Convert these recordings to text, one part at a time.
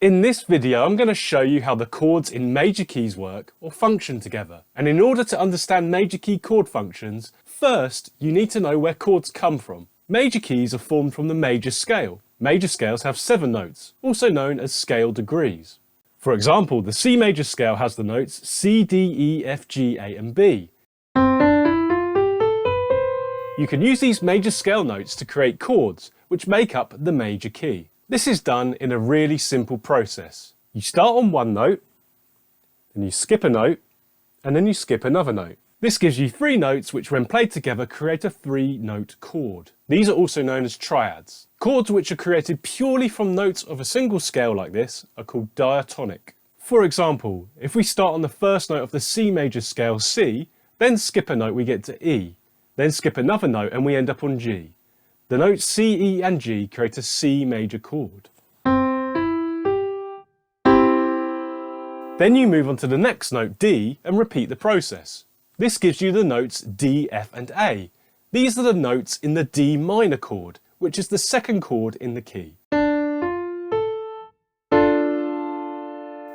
In this video, I'm going to show you how the chords in major keys work or function together. And in order to understand major key chord functions, first you need to know where chords come from. Major keys are formed from the major scale. Major scales have 7 notes, also known as scale degrees. For example, the C major scale has the notes C, D, E, F, G, A and B. You can use these major scale notes to create chords, which make up the major key. This is done in a really simple process. You start on one note, then you skip a note, and then you skip another note. This gives you 3 notes which when played together create a 3-note chord. These are also known as triads. Chords which are created purely from notes of a single scale like this are called diatonic. For example, if we start on the first note of the C major scale C, then skip a note we get to E, then skip another note and we end up on G. The notes C, E and G create a C major chord. Then you move on to the next note D and repeat the process. This gives you the notes D, F and A. These are the notes in the D minor chord, which is the second chord in the key.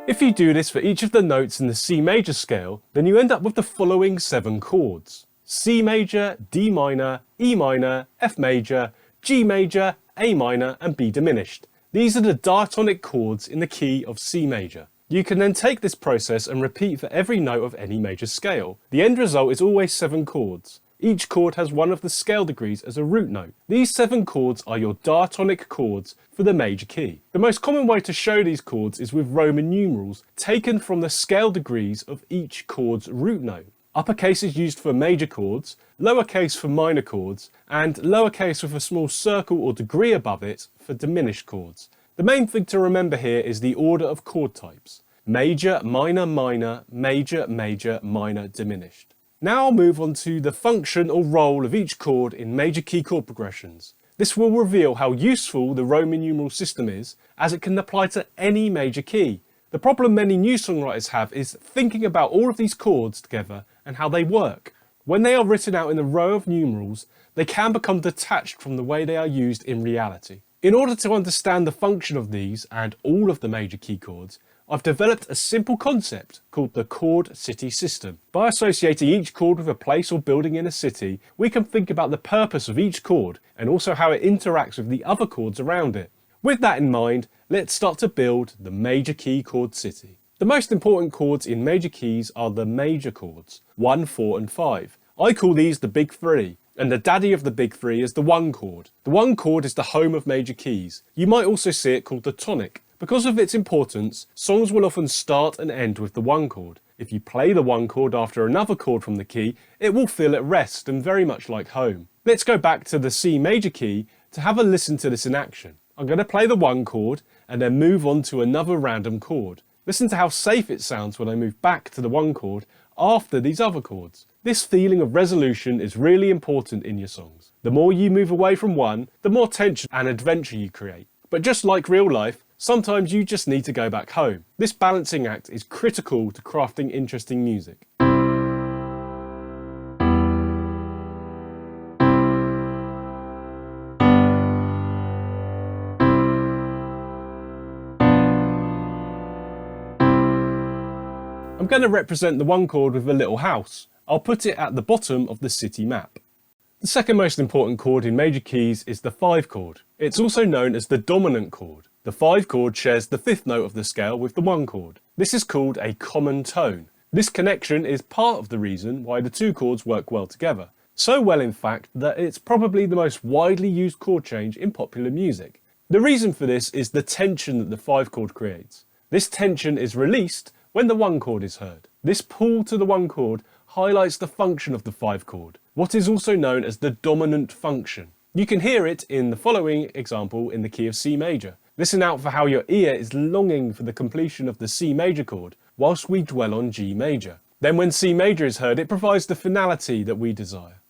If you do this for each of the notes in the C major scale, then you end up with the following 7 chords: C major, D minor, E minor, F major, G major, A minor and B diminished. These are the diatonic chords in the key of C major. You can then take this process and repeat for every note of any major scale. The end result is always 7 chords. Each chord has one of the scale degrees as a root note. These 7 chords are your diatonic chords for the major key. The most common way to show these chords is with Roman numerals taken from the scale degrees of each chord's root note. Uppercase is used for major chords, lowercase for minor chords, and lowercase with a small circle or degree above it for diminished chords. The main thing to remember here is the order of chord types: major, minor, minor, major, major, minor, diminished. Now I'll move on to the function or role of each chord in major key chord progressions. This will reveal how useful the Roman numeral system is, as it can apply to any major key. The problem many new songwriters have is thinking about all of these chords together and how they work. When they are written out in a row of numerals, they can become detached from the way they are used in reality. In order to understand the function of these and all of the major key chords, I've developed a simple concept called the chord city system. By associating each chord with a place or building in a city, we can think about the purpose of each chord and also how it interacts with the other chords around it. With that in mind, let's start to build the major key chord city. The most important chords in major keys are the major chords, 1, 4 and 5. I call these the big 3, and the daddy of the big 3 is the 1 chord. The 1 chord is the home of major keys. You might also see it called the tonic. Because of its importance, songs will often start and end with the 1 chord. If you play the 1 chord after another chord from the key, it will feel at rest and very much like home. Let's go back to the C major key to have a listen to this in action. I'm going to play the 1 chord and then move on to another random chord. Listen to how safe it sounds when I move back to the 1 chord after these other chords. This feeling of resolution is really important in your songs. The more you move away from one, the more tension and adventure you create. But just like real life, sometimes you just need to go back home. This balancing act is critical to crafting interesting music. I'm going to represent the 1 chord with a little house. I'll put it at the bottom of the city map. The second most important chord in major keys is the 5 chord. It's also known as the dominant chord. The 5 chord shares the 5th note of the scale with the 1 chord. This is called a common tone. This connection is part of the reason why the 2 chords work well together. So well in fact that it's probably the most widely used chord change in popular music. The reason for this is the tension that the 5 chord creates. This tension is released when the 1 chord is heard. This pull to the 1 chord highlights the function of the 5 chord, what is also known as the dominant function. You can hear it in the following example in the key of C major. Listen out for how your ear is longing for the completion of the C major chord, whilst we dwell on G major. Then when C major is heard, it provides the finality that we desire.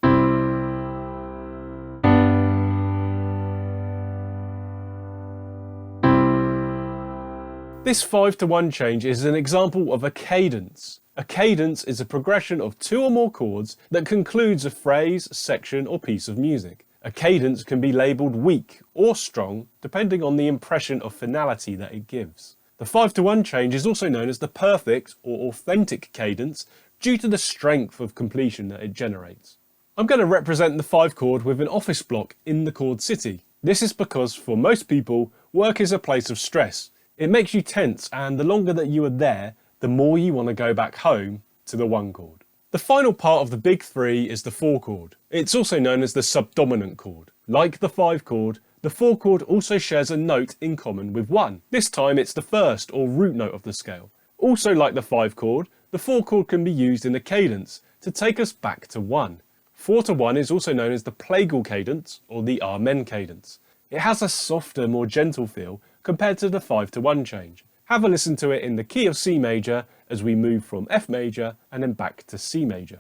This 5-to-1 change is an example of a cadence. A cadence is a progression of 2 or more chords that concludes a phrase, section or piece of music. A cadence can be labelled weak or strong depending on the impression of finality that it gives. The 5-to-1 change is also known as the perfect or authentic cadence due to the strength of completion that it generates. I'm going to represent the 5 chord with an office block in the chord city. This is because for most people, work is a place of stress. It makes you tense, and the longer that you are there, the more you want to go back home to the 1 chord. The final part of the big 3 is the 4 chord. It's also known as the subdominant chord. Like the 5 chord, the 4 chord also shares a note in common with 1. This time it's the first or root note of the scale. Also like the 5 chord, the 4 chord can be used in a cadence to take us back to 1. 4-to-1 is also known as the plagal cadence or the Amen cadence. It has a softer, more gentle feel compared to the 5-to-1 change. Have a listen to it in the key of C major as we move from F major and then back to C major.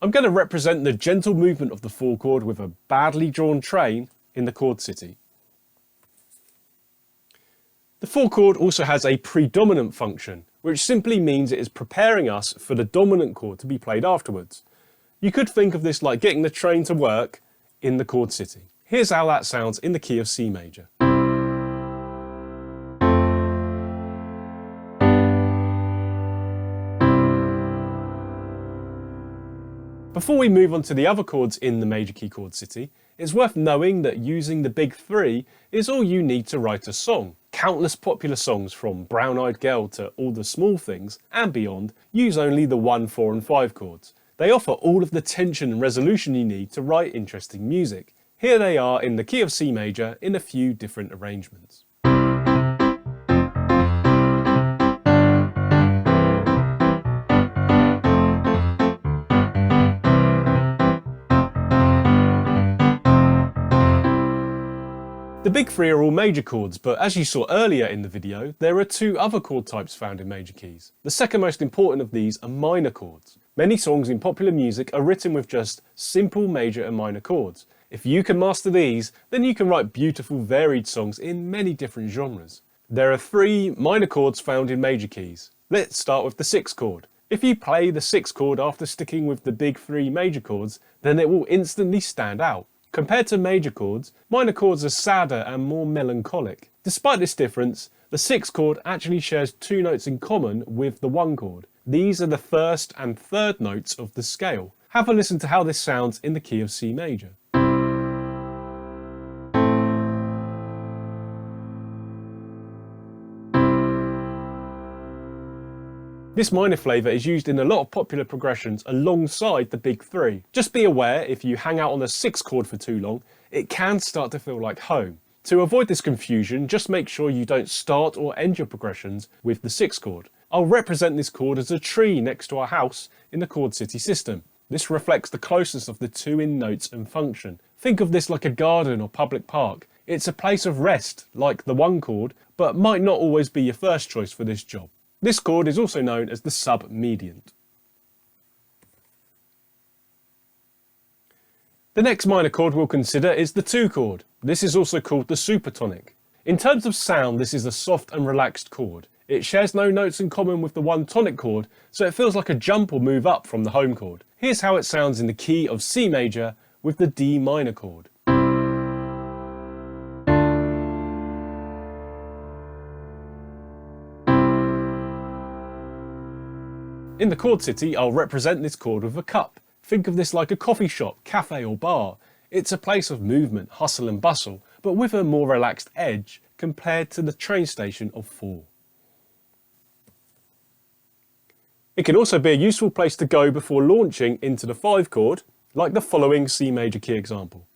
I'm going to represent the gentle movement of the 4 chord with a badly drawn train in the chord city. The 4 chord also has a predominant function, which simply means it is preparing us for the dominant chord to be played afterwards. You could think of this like getting the train to work in the chord city. Here's how that sounds in the key of C major. Before we move on to the other chords in the major key chord city, it's worth knowing that using the big 3 is all you need to write a song. Countless popular songs from Brown Eyed Girl to All the Small Things and beyond use only the 1, 4 and 5 chords. They offer all of the tension and resolution you need to write interesting music. Here they are in the key of C major in a few different arrangements. The big 3 are all major chords, but as you saw earlier in the video, there are 2 other chord types found in major keys. The second most important of these are minor chords. Many songs in popular music are written with just simple major and minor chords. If you can master these, then you can write beautiful varied songs in many different genres. There are 3 minor chords found in major keys. Let's start with the 6 chord. If you play the 6 chord after sticking with the big 3 major chords, then it will instantly stand out. Compared to major chords, minor chords are sadder and more melancholic. Despite this difference, the 6 chord actually shares 2 notes in common with the 1 chord. These are the first and third notes of the scale. Have a listen to how this sounds in the key of C major. This minor flavour is used in a lot of popular progressions alongside the big 3. Just be aware, if you hang out on the 6 chord for too long, it can start to feel like home. To avoid this confusion, just make sure you don't start or end your progressions with the 6 chord. I'll represent this chord as a tree next to our house in the chord city system. This reflects the closeness of the 2 in notes and function. Think of this like a garden or public park. It's a place of rest, like the 1 chord, but might not always be your first choice for this job. This chord is also known as the submediant. The next minor chord we'll consider is the 2 chord. This is also called the supertonic. In terms of sound, this is a soft and relaxed chord. It shares no notes in common with the 1 tonic chord, so it feels like a jump or move up from the home chord. Here's how it sounds in the key of C major with the D minor chord. In the chord city, I'll represent this chord with a cup. Think of this like a coffee shop, cafe or bar. It's a place of movement, hustle and bustle, but with a more relaxed edge compared to the train station of 4. It can also be a useful place to go before launching into the 5 chord, like the following C major key example.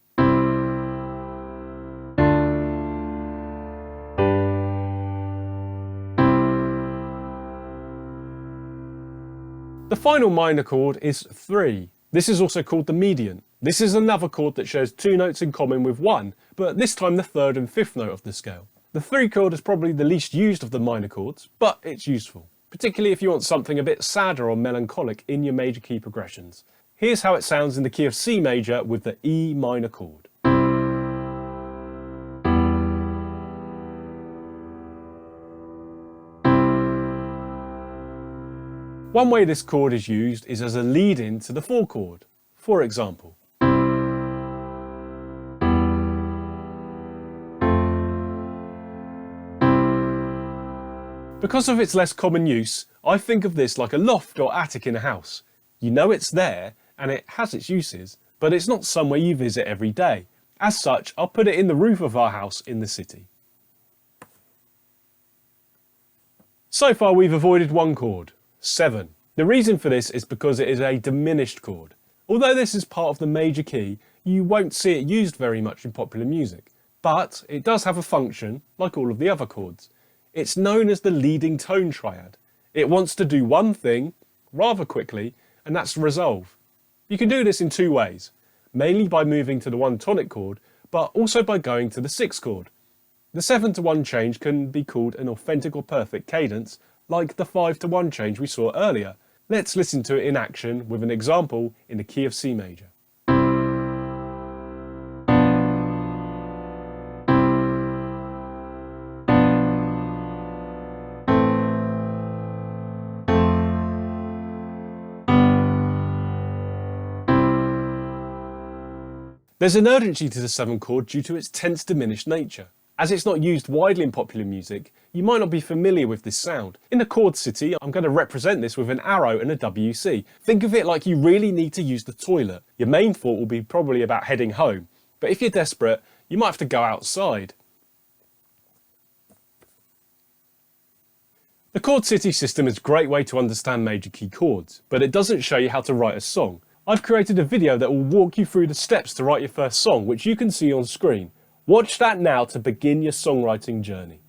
The final minor chord is 3. This is also called the mediant. This is another chord that shares 2 notes in common with 1, but this time the 3rd and 5th note of the scale. The 3 chord is probably the least used of the minor chords, but it's useful, particularly if you want something a bit sadder or melancholic in your major key progressions. Here's how it sounds in the key of C major with the E minor chord. One way this chord is used is as a lead-in to the 4 chord. For example, Because of its less common use, I think of this like a loft or attic in a house. You know it's there and it has its uses, but it's not somewhere you visit every day. As such, I'll put it in the roof of our house in the city. So far we've avoided one chord, 7. The reason for this is because it is a diminished chord. Although this is part of the major key, you won't see it used very much in popular music. But it does have a function, like all of the other chords. It's known as the leading tone triad. It wants to do one thing, rather quickly, and that's resolve. You can do this in two ways, mainly by moving to the 1 tonic chord, but also by going to the 6th chord. The 7-to-1 change can be called an authentic or perfect cadence, like the 5-to-1 change we saw earlier. Let's listen to it in action with an example in the key of C major. There's an urgency to the 7 chord due to its tense diminished nature. As it's not used widely in popular music, you might not be familiar with this sound. In the chord city, I'm going to represent this with an arrow and a WC. Think of it like you really need to use the toilet. Your main thought will be probably about heading home, but if you're desperate, you might have to go outside. The chord city system is a great way to understand major key chords, but it doesn't show you how to write a song. I've created a video that will walk you through the steps to write your first song, which you can see on screen. Watch that now to begin your songwriting journey.